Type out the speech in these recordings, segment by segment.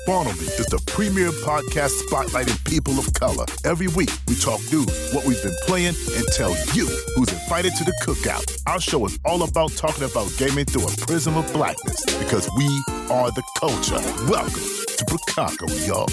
Spawn On Me is the premier podcast spotlighting people of color. Every week, we talk news, what we've been playing, and tell you who's invited to the cookout. Our show is all about talking about gaming through a prism of blackness, because we are the culture. Welcome to Chicago, y'all.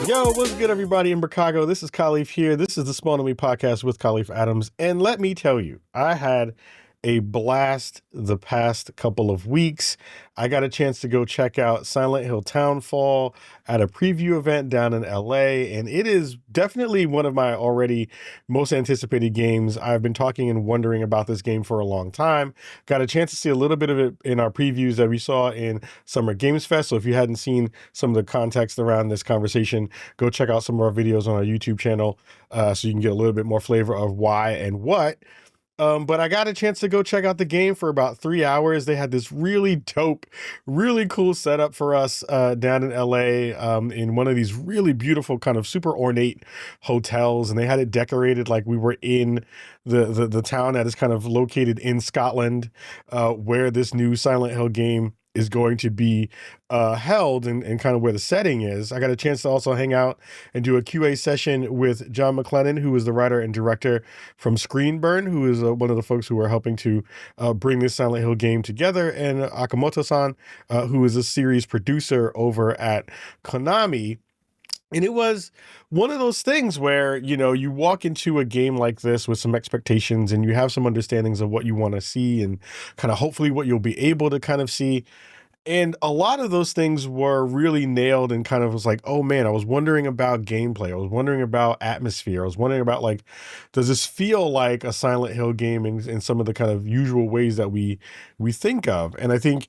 Yo, what's good, everybody in Chicago? This is Kahlief here. This is the Spawn On Me podcast with Kahlief Adams. And let me tell you, I had a blast the past couple of weeks. I got a chance to go check out Silent Hill Townfall at a preview event down in LA, and it is definitely one of my already most anticipated games. I've been talking and wondering about this game for a long time. Got a chance to see a little bit of it in our previews that we saw in Summer Games Fest. So if you hadn't seen some of the context around this conversation, go check out some of our videos on our YouTube channel so you can get a little bit more flavor of why and what. But I got a chance to go check out the game for about 3 hours. They had this really dope, really cool setup for us down in LA in one of these really beautiful kind of super ornate hotels. And they had it decorated like we were in the town that is kind of located in Scotland, where this new Silent Hill game is going to be held and kind of where the setting is. I got a chance to also hang out and do a QA session with Jon McLennan, who is the writer and director from ScreenBurn, who is one of the folks who are helping to bring this Silent Hill game together, and Akimoto-san, who is a series producer over at Konami. And it was one of those things where, you know, you walk into a game like this with some expectations and you have some understandings of what you want to see and kind of hopefully what you'll be able to kind of see. And a lot of those things were really nailed and kind of was like, oh man, I was wondering about gameplay. I was wondering about atmosphere. I was wondering about, like, does this feel like a Silent Hill game in some of the kind of usual ways that we think of? And I think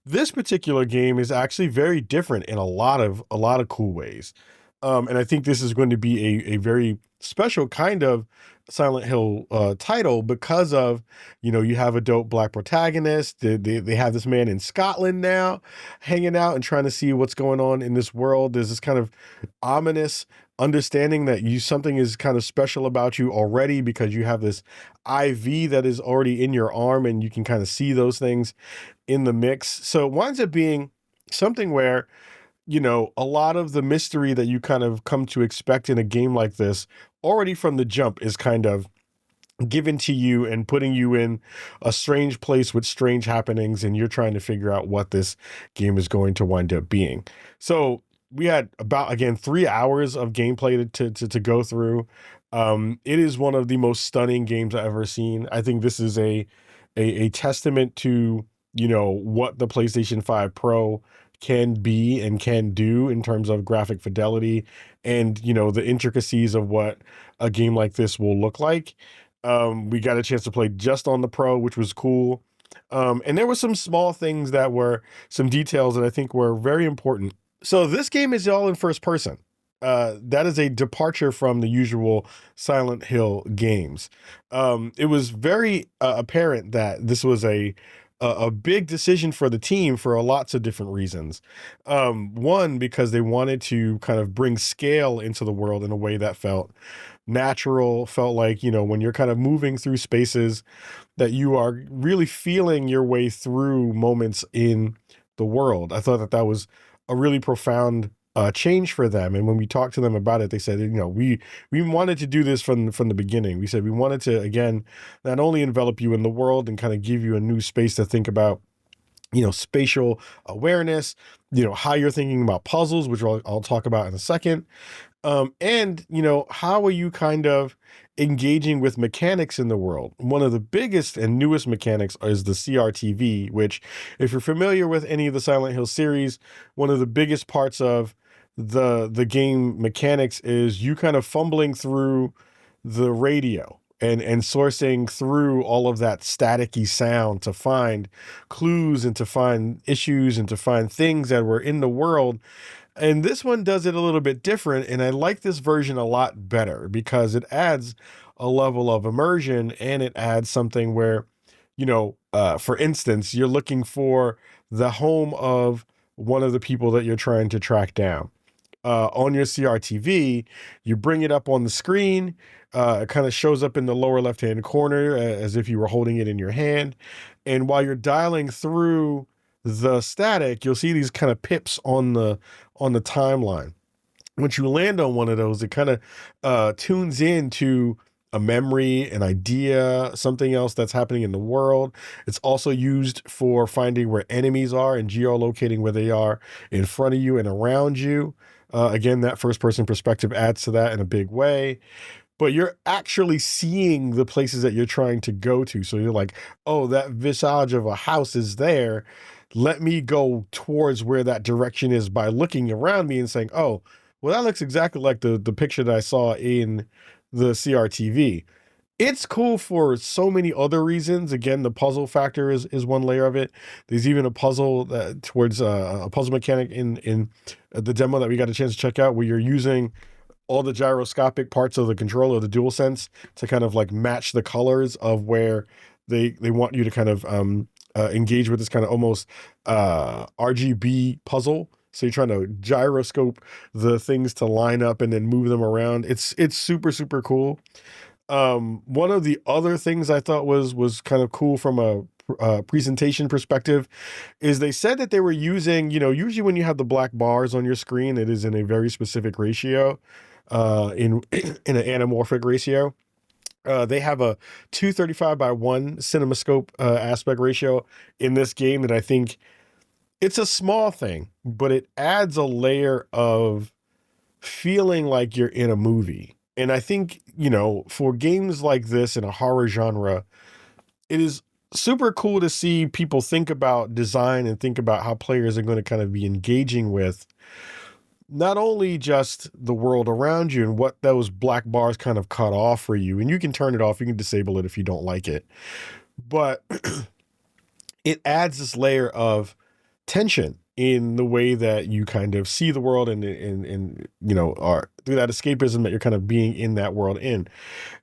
this particular game is actually very different in a lot of cool ways. And I think this is going to be a very special kind of Silent Hill title because of, you know, you have a dope black protagonist. They have this man in Scotland now hanging out and trying to see what's going on in this world. There's this kind of ominous understanding that something is kind of special about you already because you have this IV that is already in your arm and you can kind of see those things in the mix. So it winds up being something where, you know, a lot of the mystery that you kind of come to expect in a game like this already from the jump is kind of given to you and putting you in a strange place with strange happenings, and you're trying to figure out what this game is going to wind up being. So we had about, again, 3 hours of gameplay to go through. It is one of the most stunning games I've ever seen. I think this is a testament to, you know, what the PlayStation 5 Pro can be and can do in terms of graphic fidelity and, you know, the intricacies of what a game like this will look like. We got a chance to play just on the Pro, which was cool. And there were some small things that were some details that I think were very important. So this game is all in first person. That is a departure from the usual Silent Hill games. It was very apparent that this was a big decision for the team for lots of different reasons. One, because they wanted to kind of bring scale into the world in a way that felt natural, felt like, you know, when you're kind of moving through spaces that you are really feeling your way through moments in the world. I thought that was a really profound change for them. And when we talked to them about it, they said, you know, we wanted to do this from the beginning. We said we wanted to, again, not only envelop you in the world and kind of give you a new space to think about, you know, spatial awareness, you know, how you're thinking about puzzles, which I'll talk about in a second. And, you know, how are you kind of engaging with mechanics in the world? One of the biggest and newest mechanics is the CRTV, which, if you're familiar with any of the Silent Hill series, one of the biggest parts of the game mechanics is you kind of fumbling through the radio and sourcing through all of that staticky sound to find clues and to find issues and to find things that were in the world. And this one does it a little bit different, and I like this version a lot better because it adds a level of immersion, and it adds something where, you know, for instance, you're looking for the home of one of the people that you're trying to track down. On your CRTV, you bring it up on the screen. It kind of shows up in the lower left-hand corner as if you were holding it in your hand. And while you're dialing through the static, you'll see these kind of pips on the timeline. Once you land on one of those, it kind of tunes into a memory, an idea, something else that's happening in the world. It's also used for finding where enemies are and geolocating where they are in front of you and around you. Again, that first person perspective adds to that in a big way. But you're actually seeing the places that you're trying to go to. So you're like, oh, that visage of a house is there. Let me go towards where that direction is by looking around me and saying, oh, well, that looks exactly like the picture that I saw in the CRTV. It's cool for so many other reasons. Again, the puzzle factor is one layer of it. There's even a puzzle towards a puzzle mechanic in the demo that we got a chance to check out, where you're using all the gyroscopic parts of the controller, the DualSense, to kind of like match the colors of where they want you to kind of engage with this kind of almost RGB puzzle. So you're trying to gyroscope the things to line up and then move them around. It's super, super cool. One of the other things I thought was kind of cool from a presentation perspective is they said that they were using, usually when you have the black bars on your screen, it is in a very specific ratio, in an anamorphic ratio. They have a 235 by 1 cinemascope aspect ratio in this game that I think it's a small thing, but it adds a layer of feeling like you're in a movie. And I think, for games like this in a horror genre, it is super cool to see people think about design and think about how players are going to kind of be engaging with not only just the world around you and what those black bars kind of cut off for you. And you can turn it off, you can disable it if you don't like it. But it adds this layer of tension in the way that you kind of see the world and are through that escapism that you're kind of being in that world in.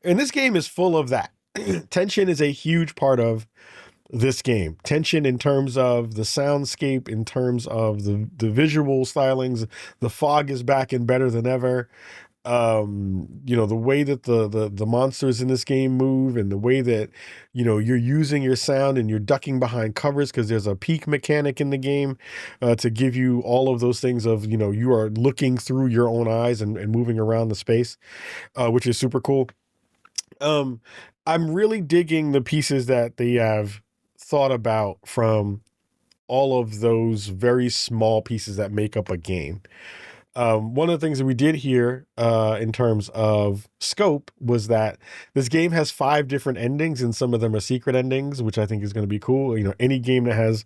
And this game is full of that. Tension is a huge part of this game. Tension in terms of the soundscape, in terms of the visual stylings. The fog is back and better than ever. The way that the monsters in this game move, and the way that, you're using your sound and you're ducking behind covers because there's a peek mechanic in the game to give you all of those things of, you are looking through your own eyes and moving around the space, which is super cool. I'm really digging the pieces that they have thought about from all of those very small pieces that make up a game. One of the things that we did here in terms of scope was that this game has 5 different endings, and some of them are secret endings, which I think is going to be cool. Any game that has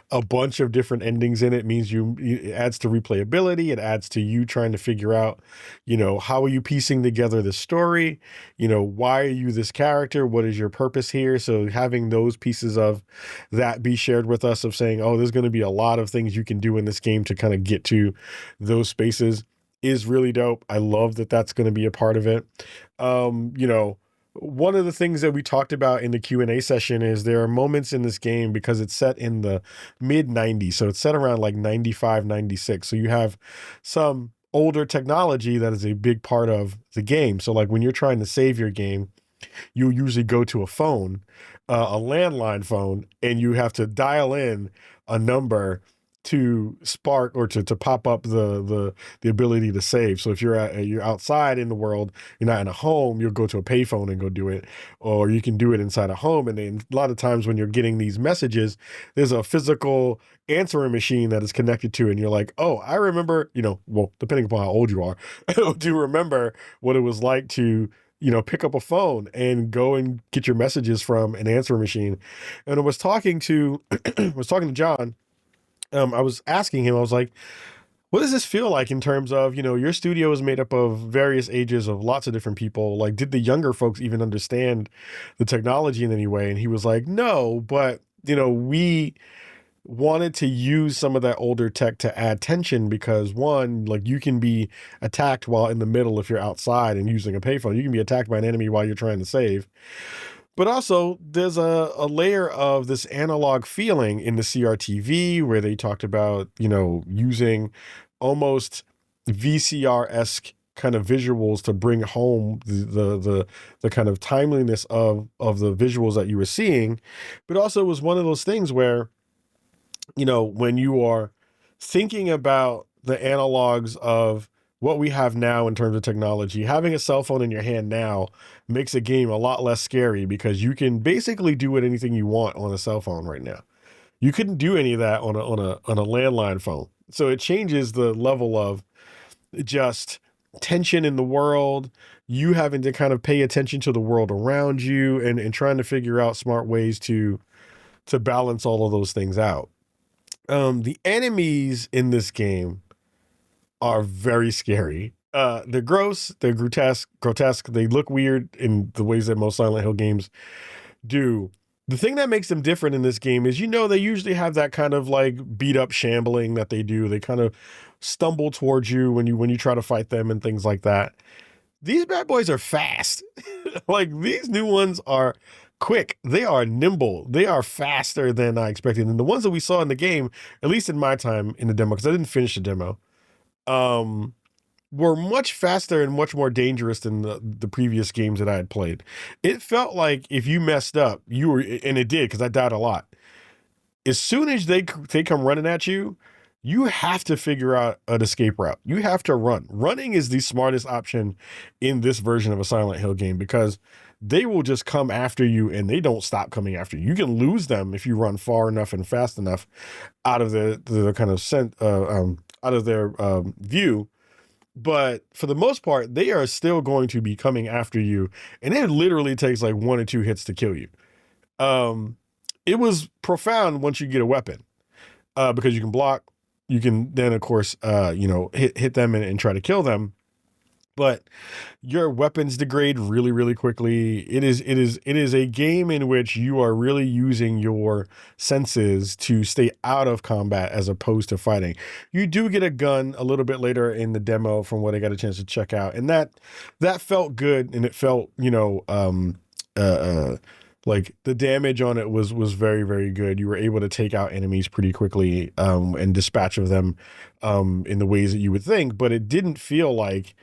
a bunch of different endings in it means it adds to replayability. It adds to you trying to figure out, how are you piecing together the story? Why are you this character? What is your purpose here? So having those pieces of that be shared with us, of saying, oh, there's going to be a lot of things you can do in this game to kind of get to those spaces, is really dope. I love that that's going to be a part of it. One of the things that we talked about in the Q&A session is there are moments in this game, because it's set in the mid 90s. So it's set around like 95, 96. So you have some older technology that is a big part of the game. So like when you're trying to save your game, you usually go to a phone, a landline phone, and you have to dial in a number to spark or to pop up the ability to save. So if you're outside in the world, you're not in a home, you'll go to a payphone and go do it, or you can do it inside a home. And then a lot of times when you're getting these messages, there's a physical answering machine that is connected to, and you're like, oh, I remember, depending upon how old you are, do you remember what it was like to pick up a phone and go and get your messages from an answering machine. And I was talking to Jon. I was asking him, I was like, what does this feel like in terms of, your studio is made up of various ages of lots of different people. Like, did the younger folks even understand the technology in any way? And he was like, no, but, we wanted to use some of that older tech to add tension, because one, like, you can be attacked while in the middle if you're outside and using a payphone. You can be attacked by an enemy while you're trying to save. But also, there's a layer of this analog feeling in the CRTV where they talked about, using almost VCR-esque kind of visuals to bring home the kind of timeliness of the visuals that you were seeing. But also it was one of those things where when you are thinking about the analogs of what we have now in terms of technology, having a cell phone in your hand now makes a game a lot less scary because you can basically do anything you want on a cell phone right now. You couldn't do any of that on a landline phone. So it changes the level of just tension in the world, you having to kind of pay attention to the world around you and trying to figure out smart ways to balance all of those things out. The enemies in this game are very scary. They're gross, they're grotesque. They look weird in the ways that most Silent Hill games do. The thing that makes them different in this game is, they usually have that kind of like beat up shambling that they do. They kind of stumble towards you when you try to fight them and things like that. These bad boys are fast. Like these new ones are quick. They are nimble. They are faster than I expected. And the ones that we saw in the game, at least in my time in the demo, because I didn't finish the demo, were much faster and much more dangerous than the previous games that I had played. It felt like if you messed up, and it did, because I died a lot. As soon as they come running at you, you have to figure out an escape route. You have to run. Running is the smartest option in this version of a Silent Hill game because they will just come after you and they don't stop coming after you. You can lose them if you run far enough and fast enough out of the kind of out of their view. But for the most part, they are still going to be coming after you, and it literally takes like 1 or 2 hits to kill you. It was profound once you get a weapon, because you can block. You can then, of course, hit them and try to kill them. But your weapons degrade really, really quickly. It is a game in which you are really using your senses to stay out of combat as opposed to fighting. You do get a gun a little bit later in the demo from what I got a chance to check out. And that felt good. And it felt, like the damage on it was very, very good. You were able to take out enemies pretty quickly and dispatch of them in the ways that you would think. But it didn't feel like,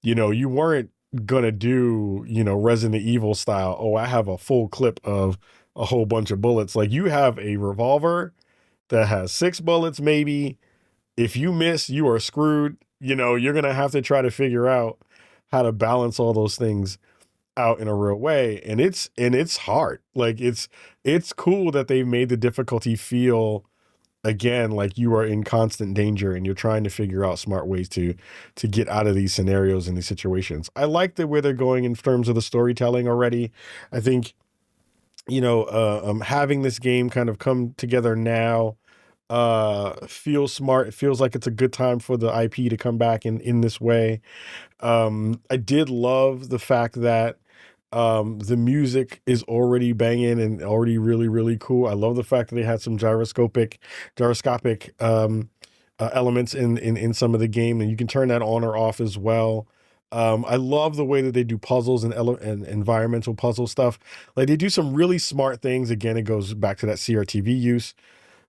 you weren't gonna do, Resident Evil style. Oh, I have a full clip of a whole bunch of bullets. Like you have a revolver that has 6 bullets, maybe. If you miss, you are screwed. You're gonna have to try to figure out how to balance all those things out in a real way. And it's hard. Like it's cool that they made the difficulty feel again like you are in constant danger and you're trying to figure out smart ways to get out of these scenarios and these situations. I like the way they're going in terms of the storytelling already. I think having this game kind of come together now feels smart. It feels like it's a good time for the IP to come back in this way. I did love the fact that the music is already banging and already really, really cool. I love the fact that they had some gyroscopic elements in some of the game, and you can turn that on or off as well. I love the way that they do puzzles and environmental puzzle stuff. Like they do some really smart things. Again, it goes back to that CRTV use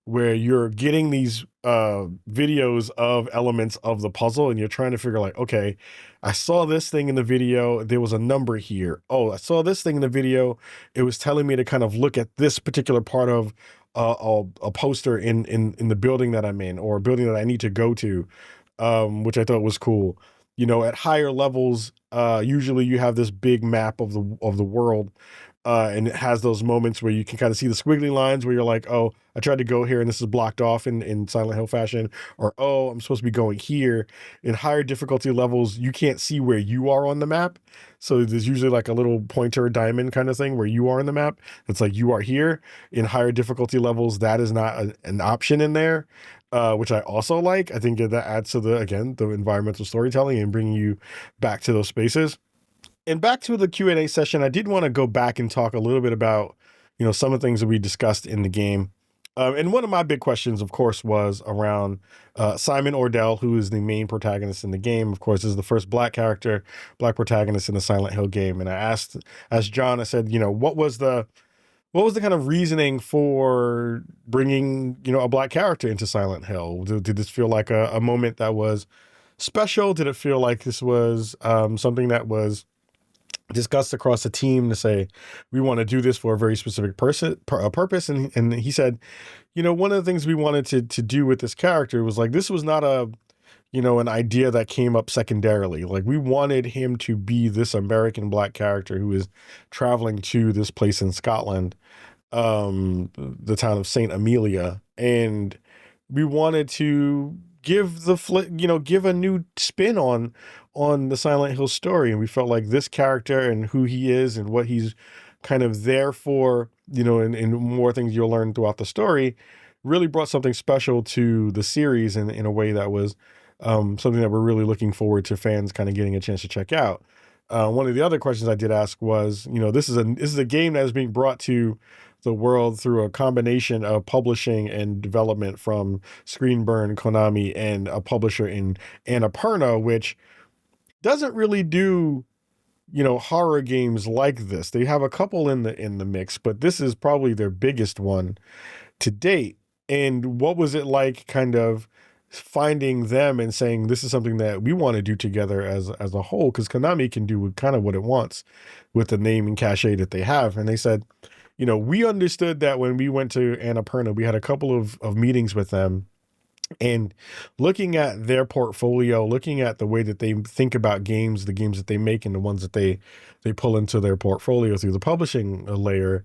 where you're getting these videos of elements of the puzzle and you're trying to figure like, okay, I saw this thing in the video. There was a number here. Oh, I saw this thing in the video. It was telling me to kind of look at this particular part of a poster in the building that I'm in or a building that I need to go to, which I thought was cool. At higher levels, usually you have this big map of the world. And it has those moments where you can kind of see the squiggly lines where you're like, oh, I tried to go here and this is blocked off in Silent Hill fashion. Or, oh, I'm supposed to be going here. In higher difficulty levels, you can't see where you are on the map. So there's usually like a little pointer diamond kind of thing where you are on the map. It's like you are here. In higher difficulty levels, that is not an option in there, which I also like. I think that adds to the environmental storytelling and bringing you back to those spaces. And back to the Q&A session, I did want to go back and talk a little bit about, some of the things that we discussed in the game. And one of my big questions, of course, was around Simon Ordell, who is the main protagonist in the game. Of course, is the first black protagonist in the Silent Hill game. And I asked Jon, I said, what was the kind of reasoning for bringing, a black character into Silent Hill? Did this feel like a moment that was special? Did it feel like this was something that was discussed across the team to say, we want to do this for a very specific purpose. And he said, one of the things we wanted to do with this character was like, this was not an idea that came up secondarily. Like, we wanted him to be this American Black character who is traveling to this place in Scotland, the town of Saint Amelia. And we wanted to give give a new spin on the Silent Hill story. And we felt like this character and who he is and what he's kind of there for, and more things you'll learn throughout the story, really brought something special to the series in a way that was something that we're really looking forward to fans kind of getting a chance to check out. One of the other questions I did ask was, this is a game that is being brought to the world through a combination of publishing and development from ScreenBurn, Konami, and a publisher in Annapurna, which doesn't really do, horror games like this. They have a couple in the mix, but this is probably their biggest one to date. And what was it like kind of finding them and saying, this is something that we want to do together as a whole? Because Konami can do kind of what it wants with the name and cachet that they have. And they said, we understood that when we went to Annapurna, we had a couple of meetings with them, and looking at their portfolio, looking at the way that they think about games, the games that they make and the ones that they pull into their portfolio through the publishing layer,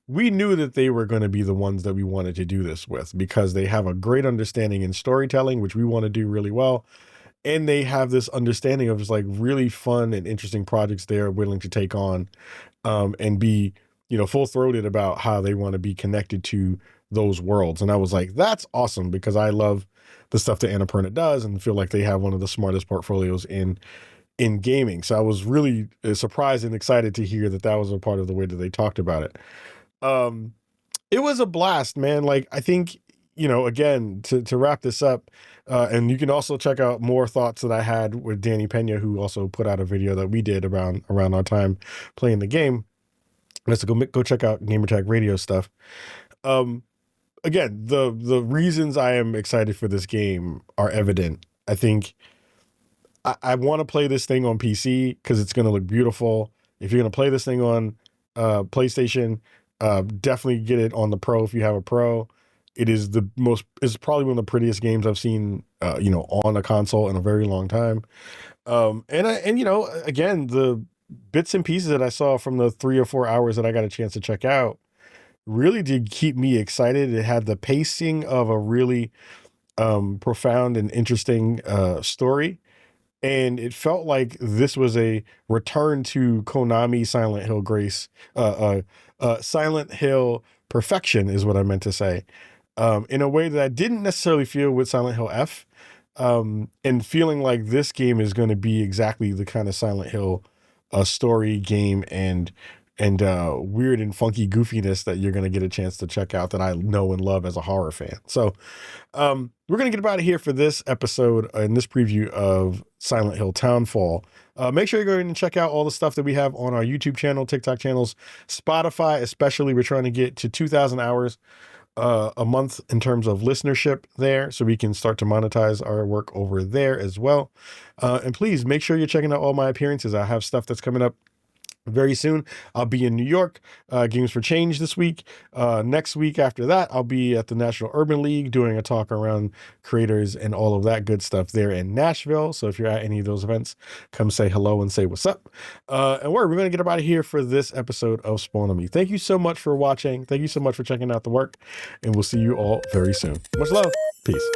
we knew that they were going to be the ones that we wanted to do this with, because they have a great understanding in storytelling, which we want to do really well. And they have this understanding of just like really fun and interesting projects they're willing to take on, and be, full-throated about how they want to be connected to those worlds. And I was like, that's awesome, because I love the stuff that Annapurna does and feel like they have one of the smartest portfolios in gaming. So I was really surprised and excited to hear that was a part of the way that they talked about it. It was a blast, man. Like, I think, again, to wrap this up, and you can also check out more thoughts that I had with Danny Pena, who also put out a video that we did around our time playing the game. Let's go check out Gamertag Radio stuff. Again, the reasons I am excited for this game are evident. I think I want to play this thing on PC because it's going to look beautiful. If you're going to play this thing on PlayStation, definitely get it on the Pro if you have a Pro. It's probably one of the prettiest games I've seen, on a console in a very long time. Again, the bits and pieces that I saw from the 3 or 4 hours that I got a chance to check out really did keep me excited. It had the pacing of a really profound and interesting story. And it felt like this was a return to Konami Silent Hill Silent Hill perfection is what I meant to say. In a way that I didn't necessarily feel with Silent Hill F. And feeling like this game is going to be exactly the kind of Silent Hill story game and weird and funky goofiness that you're going to get a chance to check out that I know and love as a horror fan. So we're going to get out of here for this episode and this preview of Silent Hill Townfall. Make sure you go ahead and check out all the stuff that we have on our YouTube channel, TikTok channels, Spotify, especially. We're trying to get to 2,000 hours a month in terms of listenership there, so we can start to monetize our work over there as well. And please make sure you're checking out all my appearances. I have stuff that's coming up very soon. I'll be in New York, Games for Change this week. Next week after that, I'll be at the National Urban League doing a talk around creators and all of that good stuff there in Nashville. So if you're at any of those events, come say hello and say what's up. And we're going to get out of here for this episode of Spawn on Me. Thank you so much for watching. Thank you so much for checking out the work, and we'll see you all very soon. Much love. Peace.